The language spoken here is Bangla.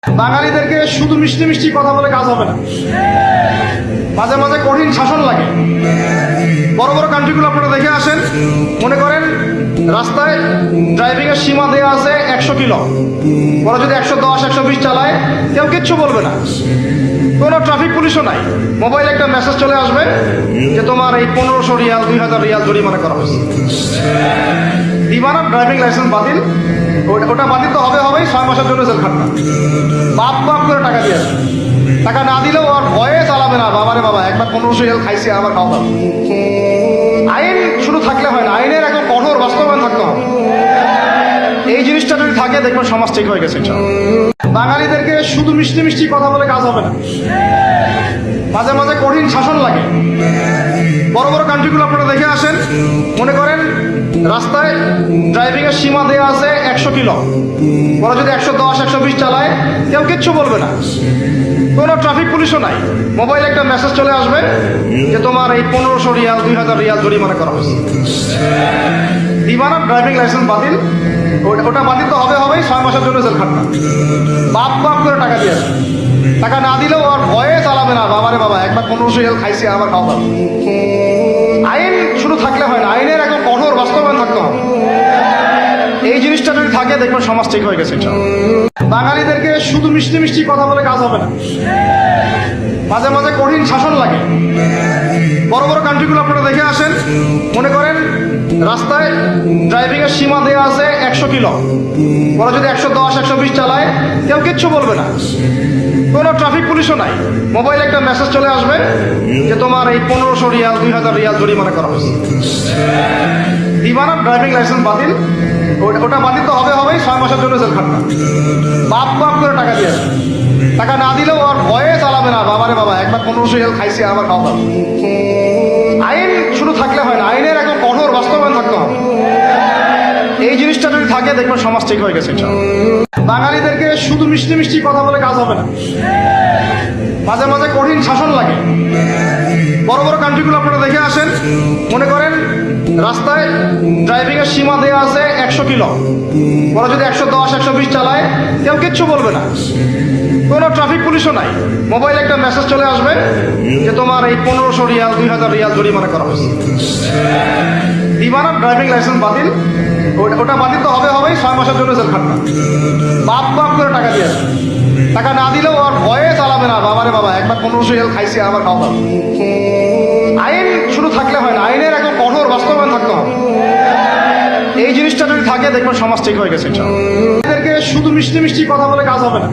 বাঙালিদেরকে শুধু মিষ্টি মিষ্টি কথা বলে কাজ হবে না, মাঝে মাঝে কঠিন শাসন লাগে। বড় বড় কান্ট্রিগুলো আপনারা দেখে আসেন, মনে করেন রাস্তায় ড্রাইভিং এর সীমা দেওয়া আছে 100 কিলো, ওরা যদি 110 120 চালায় কেউ কিচ্ছু বলবে না, কোনো ট্রাফিক পুলিশও নাই। মোবাইলে একটা মেসেজ চলে আসবে যে তোমার এই 1500 রিয়াল 2000 রিয়াল জরিমানা করা হয়েছে, দিবানা ড্রাইভিং লাইসেন্স বাতিল। ওটা বাতিল তো হবেই, 6 মাসের জন্য জেল খাটনা। বাপ বাপ করে টাকা দিয়ে আসবে, টাকা না দিলেও আর ভয়ে চালাবে না। বাবারে বাবা, একবার 1500 রিয়াল খাইছে, আবার খাওয়া। আইন শুধু থাকলে হয় না, আইনের এখন কঠোর বাস্তবায়ন থাকতে হবে। এই জিনিসটা যদি থাকে দেখবেন সমাজ ঠিক হয়ে গেছে। বাঙালিদেরকে শুধু মিষ্টি মিষ্টি কথা বলে কাজ হবে না, মাঝে মাঝে কঠিন শাসন লাগে। বড় বড় কান্ট্রিগুলো আপনারা দেখে আসেন, মনে করেন রাস্তায় ড্রাইভিং এর সীমা দেওয়া আছে 100 কিলো, ওরা যদি 110 120 চালায় কেউ কিচ্ছু বলবে না, কোনো ট্রাফিক পুলিশও নাই। মোবাইলে একটা মেসেজ চলে আসবে যে তোমার এই 1500 রিয়াল 2000 রিয়াল জরিমানা করা হয়েছে, দিবানা ড্রাইভিং লাইসেন্স বাতিল। ওটা বাতিল তো হবেই, 6 মাসের জন্য জেল খাটনা। বাপ বাপ করে টাকা দিয়ে আসবে, টাকা না দিলেও আর ভয়ে চালাবে না। বাবারে বাবা, একবার 1500 রিয়াল খাইছে, আবার খাওয়া। আইন শুধু থাকলে হয় না, আইনের এখন কঠোর বাস্তবায়ন থাকতে হবে। এই জিনিসটা যদি থাকে দেখবেন সমাজ ঠিক হয়ে গেছে। বাঙালিদেরকে শুধু মিষ্টি মিষ্টি কথা বলে কাজ হবে না, মাঝে মাঝে কঠিন শাসন লাগে। বড় বড় কান্ট্রিগুলো আপনারা দেখে আসেন, মনে করেন রাস্তায় ড্রাইভিং এর সীমা দেওয়া আছে 100 কিলো, ওরা যদি 110 120 চালায় কেউ কিচ্ছু বলবে না, কোনো ট্রাফিক পুলিশও নাই। মোবাইলে একটা মেসেজ চলে আসবে যে তোমার এই 1500 রিয়াল 2000 রিয়াল জরিমানা করা হয়েছে, দিবানা ড্রাইভিং লাইসেন্স বাতিল। ওটা বাতিল তো হবেই, 6 মাসের জন্য জেল খাটনা। বাপ বাপ করে টাকা দিয়ে আসবে, টাকা না দিলেও আর ভয়ে চালাবে না। বাবারে বাবা, একবার 1500 রিয়াল খাইছে, আবার খাওয়া। আইন শুধু থাকলে হয় না, আইনের এখন কঠোর বাস্তবায়ন থাকতে হবে। এই জিনিসটা যদি থাকে দেখবেন সমাজ ঠিক হয়ে গেছে। বাঙালিদেরকে শুধু মিষ্টি মিষ্টি কথা বলে কাজ হবে না, মাঝে মাঝে কঠিন শাসন লাগে। বড় বড় কান্ট্রিগুলো আপনারা দেখে আসেন, মনে করেন রাস্তায় ড্রাইভিং এর সীমা দেওয়া আছে 100 কিলো, ওরা যদি 110 120 চালায় কেউ কিচ্ছু বলবে না, কোনো ট্রাফিক পুলিশও নাই। মোবাইলে একটা মেসেজ চলে আসবে যে তোমার এই 1500 রিয়াল 2000 রিয়াল জরিমানা করা হয়েছে, দিবানা ড্রাইভিং লাইসেন্স বাতিল। ওটা বাতিল তো হবেই, 6 মাসের জন্য জেল খাটনা। বাপ বাপ করে টাকা দিয়ে আসবে, টাকা না দিলেও আর ভয়ে চালাবে না। বাবারে বাবা, একবার 1500 রিয়াল খাইছে, আবার খাওয়া। আইন শুধু থাকলে হয় না, আইনের এখন কঠোর বাস্তবায়ন থাকতে হবে। এই জিনিসটা যদি থাকে দেখবেন সমাজ ঠিক হয়ে গেছে। এদেরকে শুধু মিষ্টি মিষ্টি কথা বলে কাজ হবে না।